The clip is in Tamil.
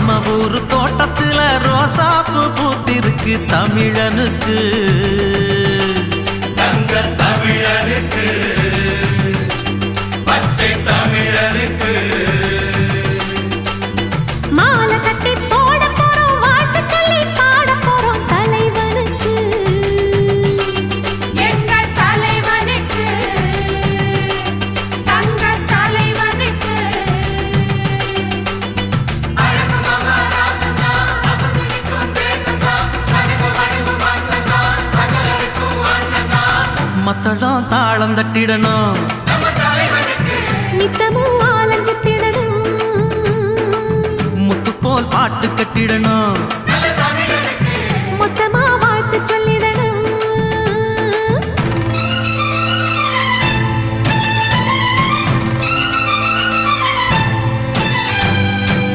நம்ம ஊரு தோட்டத்துல ரோசாப்பு பூத்திருக்கு தமிழனுக்கு தங்க தமிழனுக்கு பச்சை தமிழனுக்கு மாலை கட்டி போட போறோம் வாழ்த்து சொல்லி பாட போறோம் தலைவனுக்கு எங்கள் தலைவனுக்கு தங்க தலைவனுக்கு அழகு மகாராசந்தா அசந்திக்கும் தேசந்தா சனக வடிவு மன்னந்தா சகலருக்கும் அண்ணந்தா மத்தளம் தாளம் தட்டிடணும் நம்ம தலைவனுக்கு நித்தமும் ஆலஞ்சித்திடணும் முத்து போல் பாட்டு கட்டிடணும்